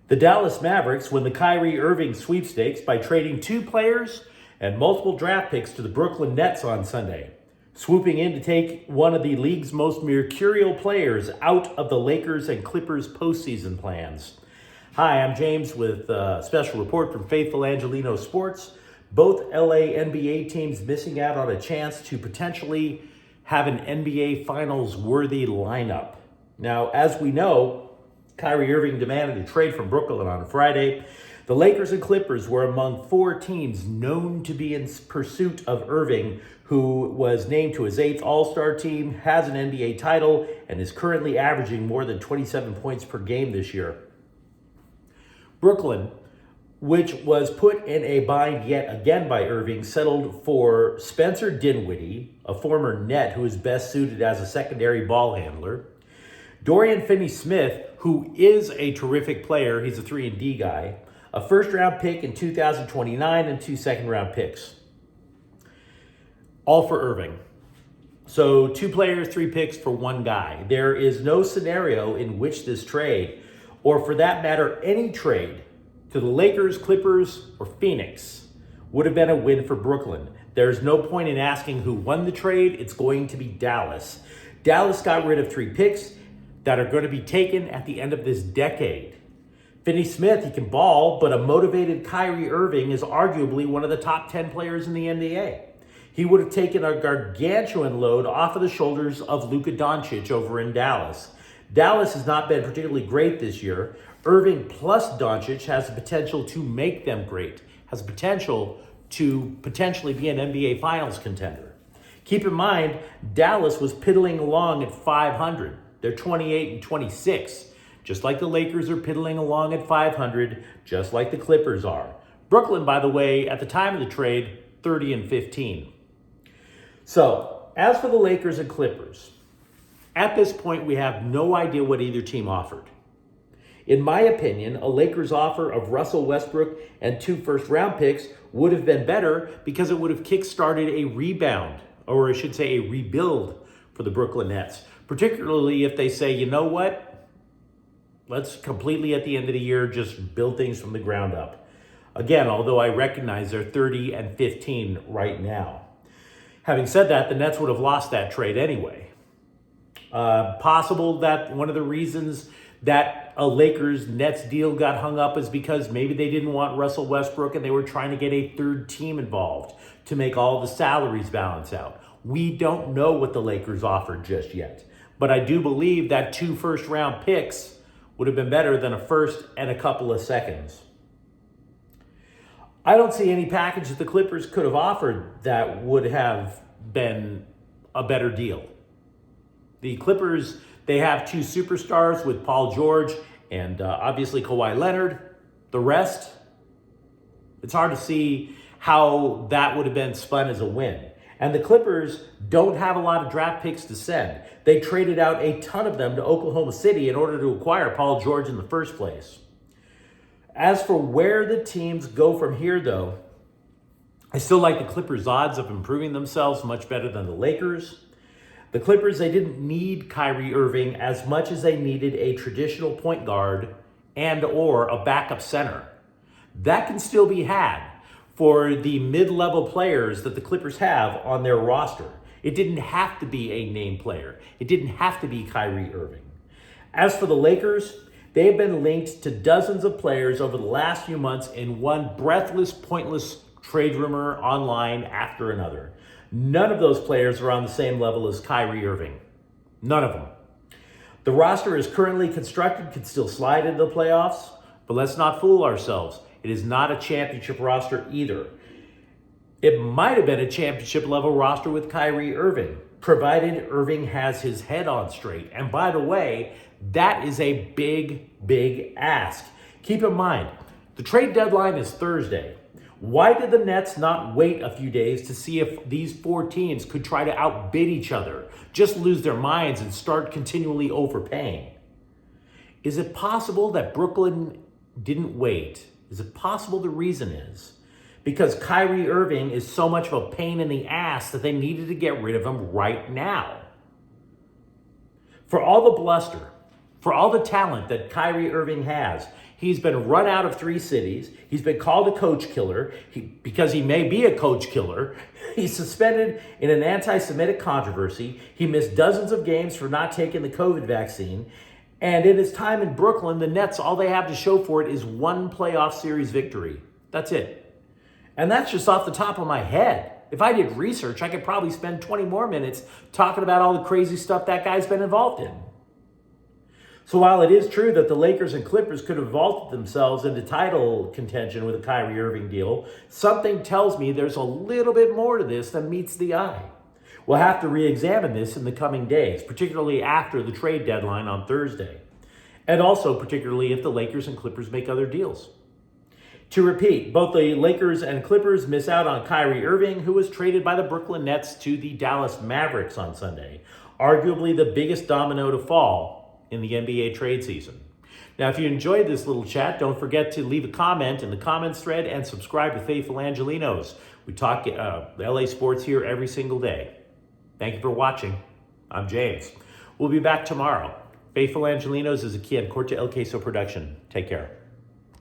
The Dallas Mavericks win the Kyrie Irving sweepstakes by trading 2 players and multiple draft picks to the Brooklyn Nets on Sunday, swooping in to take one of the league's most mercurial players out of the Lakers and Clippers postseason plans. Hi, I'm James with a special report from Faithful Angelino Sports. Both LA NBA teams missing out on a chance to potentially have an NBA Finals worthy lineup. Now, as we know, Kyrie Irving demanded a trade from Brooklyn on Friday. The Lakers and Clippers were among 4 teams known to be in pursuit of Irving, who was named to his 8th All-Star team, has an NBA title, and is currently averaging more than 27 points per game this year. Brooklyn, which was put in a bind yet again by Irving, settled for Spencer Dinwiddie, a former Net who is best suited as a secondary ball handler, Dorian Finney-Smith, who is a terrific player, he's a 3-and-D guy, a first-round pick in 2029, and 2 second-round picks. All for Irving. So 2 players, 3 picks for 1 guy. There is no scenario in which this trade, or for that matter, any trade to the Lakers, Clippers, or Phoenix would have been a win for Brooklyn. There's no point in asking who won the trade. It's going to be Dallas. Dallas got rid of 3 picks that are going to be taken at the end of this decade. Finney-Smith, he can ball, but a motivated Kyrie Irving is arguably one of the top 10 players in the NBA. He would have taken a gargantuan load off of the shoulders of Luka Doncic over in Dallas. Dallas has not been particularly great this year. Irving plus Doncic has the potential to make them great, has the potential to potentially be an NBA Finals contender. Keep in mind, Dallas was piddling along at 500. They're 28-26, just like the Lakers are piddling along at 500, just like the Clippers are. Brooklyn, by the way, at the time of the trade, 30-15. So, as for the Lakers and Clippers, at this point, we have no idea what either team offered. In my opinion, a Lakers offer of Russell Westbrook and 2 first-round picks would have been better because it would have kick-started a rebound, or I should say a rebuild for the Brooklyn Nets. Particularly if they say, you know what, let's completely at the end of the year just build things from the ground up. Again, although I recognize they're 30-15 right now. Having said that, the Nets would have lost that trade anyway. Possible that one of the reasons that a Lakers-Nets deal got hung up is because maybe they didn't want Russell Westbrook and they were trying to get a 3rd team involved to make all the salaries balance out. We don't know what the Lakers offered just yet. But I do believe that 2 first-round picks would have been better than a first and a couple of seconds. I don't see any package that the Clippers could have offered that would have been a better deal. The Clippers, they have 2 superstars with Paul George and obviously Kawhi Leonard. The rest, it's hard to see how that would have been spun as a win. And the Clippers don't have a lot of draft picks to send. They traded out a ton of them to Oklahoma City in order to acquire Paul George in the first place. As for where the teams go from here, though, I still like the Clippers' odds of improving themselves much better than the Lakers. The Clippers, they didn't need Kyrie Irving as much as they needed a traditional point guard and or a backup center. That can still be had for the mid-level players that the Clippers have on their roster. It didn't have to be a name player. It didn't have to be Kyrie Irving. As for the Lakers, they've been linked to dozens of players over the last few months in one breathless, pointless trade rumor online after another. None of those players are on the same level as Kyrie Irving. None of them. The roster is currently constructed, could still slide into the playoffs, but let's not fool ourselves. It is not a championship roster either. It might have been a championship level roster with Kyrie Irving, provided Irving has his head on straight. And by the way, that is a big, big ask. Keep in mind, the trade deadline is Thursday. Why did the Nets not wait a few days to see if these 4 teams could try to outbid each other, just lose their minds and start continually overpaying? Is it possible that Brooklyn didn't wait? Is it possible the reason is because Kyrie Irving is so much of a pain in the ass that they needed to get rid of him right now? For all the bluster, For all the talent that Kyrie Irving has, he's been run out of 3 cities. He's been called a coach killer because he may be a coach killer. He's suspended in an anti-Semitic controversy. He missed dozens of games for not taking the COVID vaccine. And in his time in Brooklyn, the Nets, all they have to show for it is 1 playoff series victory. That's it. And that's just off the top of my head. If I did research, I could probably spend 20 more minutes talking about all the crazy stuff that guy's been involved in. So while it is true that the Lakers and Clippers could have vaulted themselves into title contention with a Kyrie Irving deal, something tells me there's a little bit more to this than meets the eye. We'll have to re-examine this in the coming days, particularly after the trade deadline on Thursday, and also particularly if the Lakers and Clippers make other deals. To repeat, both the Lakers and Clippers miss out on Kyrie Irving, who was traded by the Brooklyn Nets to the Dallas Mavericks on Sunday, arguably the biggest domino to fall in the NBA trade season. Now, if you enjoyed this little chat, don't forget to leave a comment in the comments thread and subscribe to Faithful Angelinos. We talk LA sports here every single day. Thank you for watching. I'm James. We'll be back tomorrow. Faithful Angelinos is a Kian Corte El Queso production. Take care.